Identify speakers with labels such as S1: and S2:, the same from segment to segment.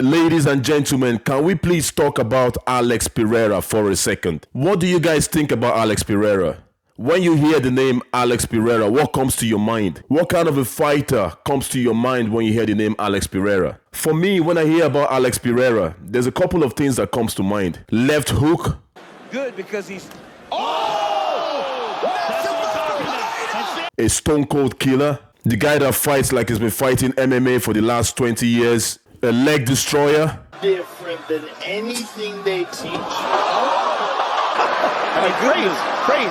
S1: Ladies and gentlemen, can we please talk about Alex Pereira for a second? What do you guys think about Alex Pereira? When you hear the name Alex Pereira, what comes to your mind? What kind of a fighter comes to your mind when you hear the name Alex Pereira? For me, when I hear about Alex Pereira, there's a couple of things that comes to mind. Left hook.
S2: Good because he's...
S1: A stone cold killer. The guy that fights like he's been fighting MMA for the last 20 years. A leg destroyer.
S3: Different than anything they teach.
S2: I mean, crazy.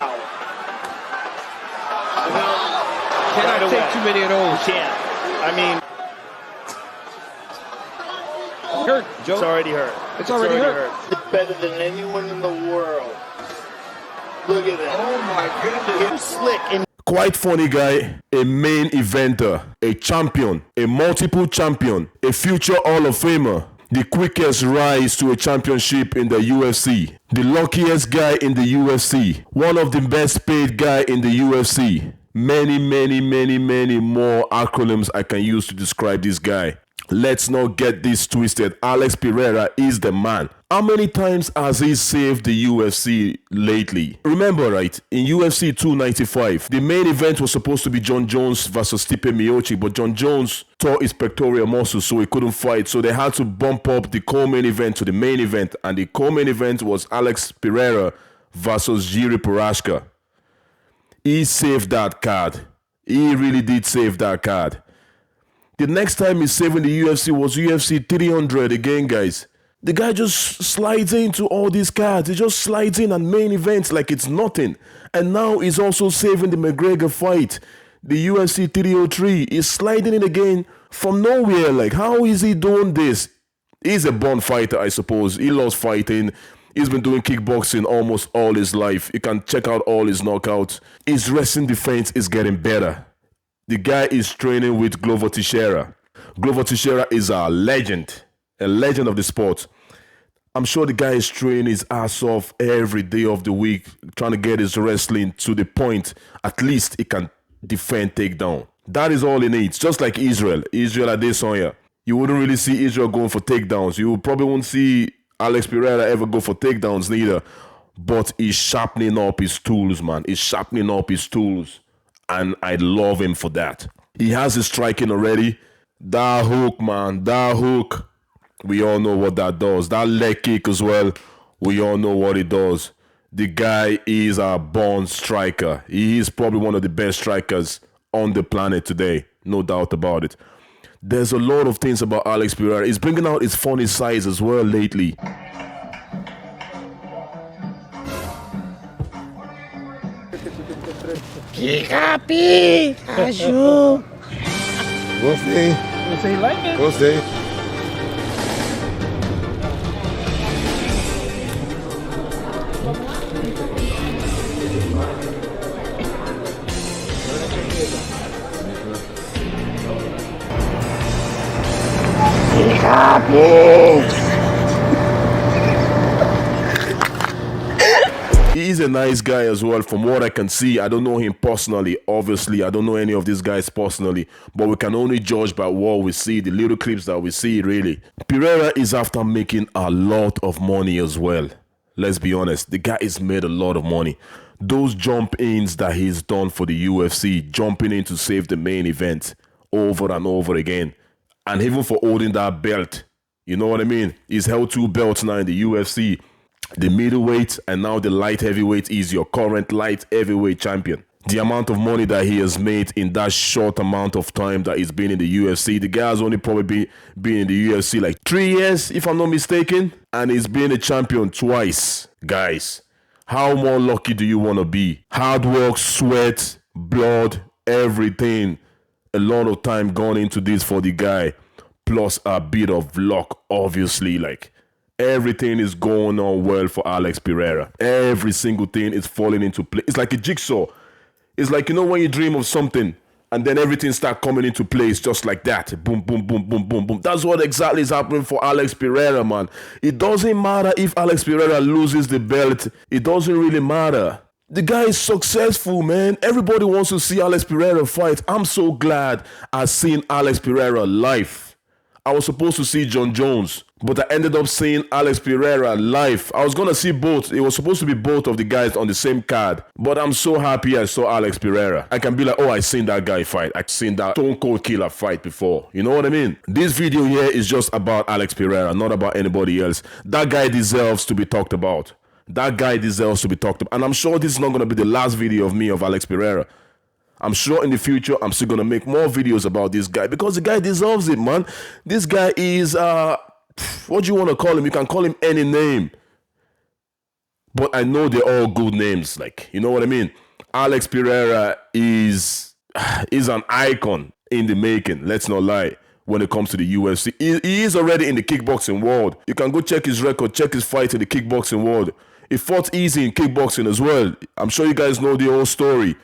S2: Cannot take too many of those.
S3: Can't. I mean,
S2: Hurt, Joe.
S3: it's already hurt.
S2: It's already hurt.
S3: It's better than anyone in the world. Look at that. Oh my goodness. He's slick and
S1: Quite funny guy, a main eventer, a champion, a multiple champion, a future Hall of Famer, the quickest rise to a championship in the UFC, the luckiest guy in the UFC, one of the best paid guy in the UFC. Many more acronyms I can use to describe this guy. Let's not get this twisted. Alex Pereira is the man. How many times has he saved the UFC lately? Remember, right, in UFC 295, the main event was supposed to be John Jones versus Stipe Miocic, but John Jones tore his pectoral muscle, so he couldn't fight. So they had to bump up the co-main event to the main event, and the co-main event was Alex Pereira versus Jiri Prochazka. He saved that card. He really did save that card. The next time he's saving the UFC was UFC 300 again, guys. The guy just slides into all these cards. He just slides in on main events like it's nothing. And now he's also saving the McGregor fight, the UFC 303. He's sliding in again from nowhere. Like, how is he doing this? He's a born fighter, I suppose. He loves fighting. He's been doing kickboxing almost all his life. You can check out all his knockouts. His wrestling defense is getting better. The guy is training with Glover Teixeira. Glover Teixeira is a legend of the sport. I'm sure the guy is training his ass off every day of the week, trying to get his wrestling to the point at least he can defend takedown. That is all he needs. Just like Israel Adesanya. You wouldn't really see Israel going for takedowns. You probably won't see Alex Pereira ever go for takedowns neither. But he's sharpening up his tools, man. He's sharpening up his tools. And I love him for that. He has his striking already. That hook, man. That hook. We all know what that does. That leg kick as well. We all know what it does. The guy is a born striker. He is probably one of the best strikers on the planet today. No doubt about it. There's a lot of things about Alex Pereira. He's bringing out his funny sides as well lately.
S4: Pica-pi, caju.
S5: Gostei.
S2: Você like it?
S5: Gostei.
S1: He's a nice guy as well from what I can see. I don't know him personally, obviously. I don't know any of these guys personally. But we can only judge by what we see, the little clips that we see, really. Pereira is after making a lot of money as well. Let's be honest. The guy has made a lot of money. Those jump-ins that he's done for the UFC, jumping in to save the main event over and over again. And even for holding that belt. You know what I mean? He's held 2 belts now in the UFC. The middleweight and now the light heavyweight is your current light heavyweight champion. The amount of money that he has made in that short amount of time that he's been in the UFC. The guy has only probably been in the UFC like 3 years, if I'm not mistaken. And he's been a champion twice. Guys, how more lucky do you want to be? Hard work, sweat, blood, everything. A lot of time gone into this for the guy. Plus a bit of luck, obviously, like... Everything is going on well for Alex Pereira. Every single thing is falling into place. It's like a jigsaw. It's like, you know, when you dream of something and then everything starts coming into place just like that. Boom, boom, boom, boom, boom, boom. That's what exactly is happening for Alex Pereira, man. It doesn't matter if Alex Pereira loses the belt. It doesn't really matter. The guy is successful, man. Everybody wants to see Alex Pereira fight. I'm so glad I've seen Alex Pereira live. I was supposed to see John Jones, but I ended up seeing Alex Pereira live. I was going to see both. It was supposed to be both of the guys on the same card, but I'm so happy I saw Alex Pereira. I can be like, oh, I seen that guy fight. I've seen that Stone Cold Killer fight before. You know what I mean? This video here is just about Alex Pereira, not about anybody else. That guy deserves to be talked about. That guy deserves to be talked about. And I'm sure this is not going to be the last video of me of Alex Pereira. I'm sure in the future, I'm still going to make more videos about this guy because the guy deserves it, man. This guy is, what do you want to call him? You can call him any name. But I know they're all good names. Like, you know what I mean? Alex Pereira is an icon in the making. Let's not lie. When it comes to the UFC, he is already in the kickboxing world. You can go check his record, check his fight in the kickboxing world. He fought easy in kickboxing as well. I'm sure you guys know the whole story.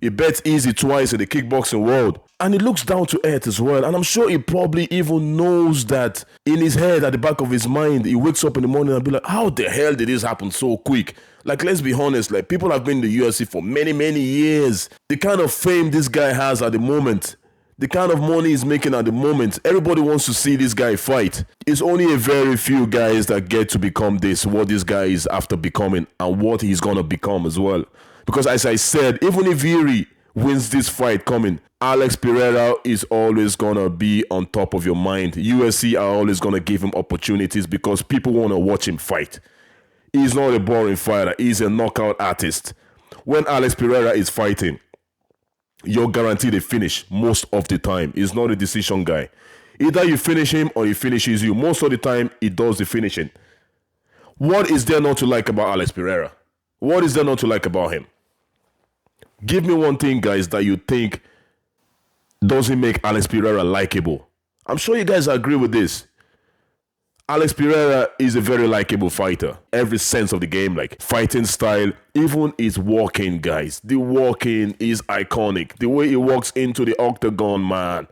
S1: He bets easy twice in the kickboxing world. And he looks down to earth as well. And I'm sure he probably even knows that in his head, at the back of his mind, he wakes up in the morning and be like, how the hell did this happen so quick? Like, let's be honest, like, people have been in the UFC for many, many years. The kind of fame this guy has at the moment, the kind of money he's making at the moment, everybody wants to see this guy fight. It's only a very few guys that get to become what this guy is after becoming and what he's going to become as well. Because as I said, even if Yuri wins this fight coming, Alex Pereira is always going to be on top of your mind. UFC are always going to give him opportunities because people want to watch him fight. He's not a boring fighter. He's a knockout artist. When Alex Pereira is fighting, you're guaranteed a finish most of the time. He's not a decision guy. Either you finish him or he finishes you. Most of the time, he does the finishing. What is there not to like about Alex Pereira? What is there not to like about him? Give me one thing, guys, that you think doesn't make Alex Pereira likable. I'm sure you guys agree with this. Alex Pereira is a very likable fighter. Every sense of the game, like fighting style, even his walking, guys. The walking is iconic. The way he walks into the octagon, man.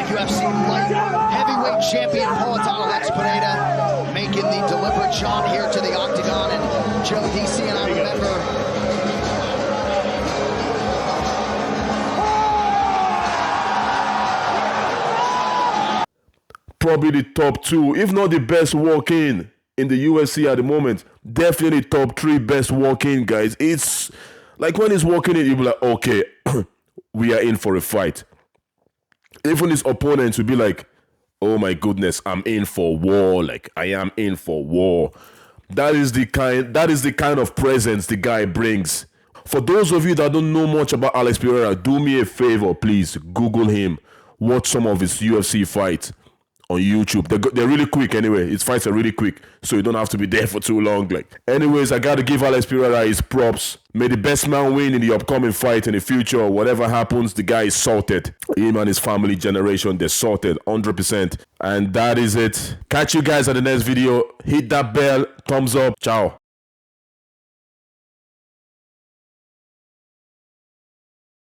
S6: UFC light heavyweight champion Alex Pereira making the deliberate jaunt here to the octagon, and Joe, DC, and I remember
S1: probably the top two, if not the best walk-in the UFC at the moment. Definitely top three best walk-in, guys. It's like when he's walking in, you'll be like, okay, we are in for a fight. Even his opponents will be like, oh my goodness, I'm in for war. Like, I am in for war. That is the kind of presence the guy brings. For those of you that don't know much about Alex Pereira, do me a favor, please. Google him. Watch some of his UFC fights on YouTube. They're really quick anyway. His fights are really quick, so you don't have to be there for too long. Like, anyways, I gotta give Alex Pereira his props. May the best man win in the upcoming fight in the future. Whatever happens, the guy is sorted. Him and his family generation, they're sorted 100%. And that is it. Catch you guys at the next video. Hit that bell. Thumbs up. Ciao.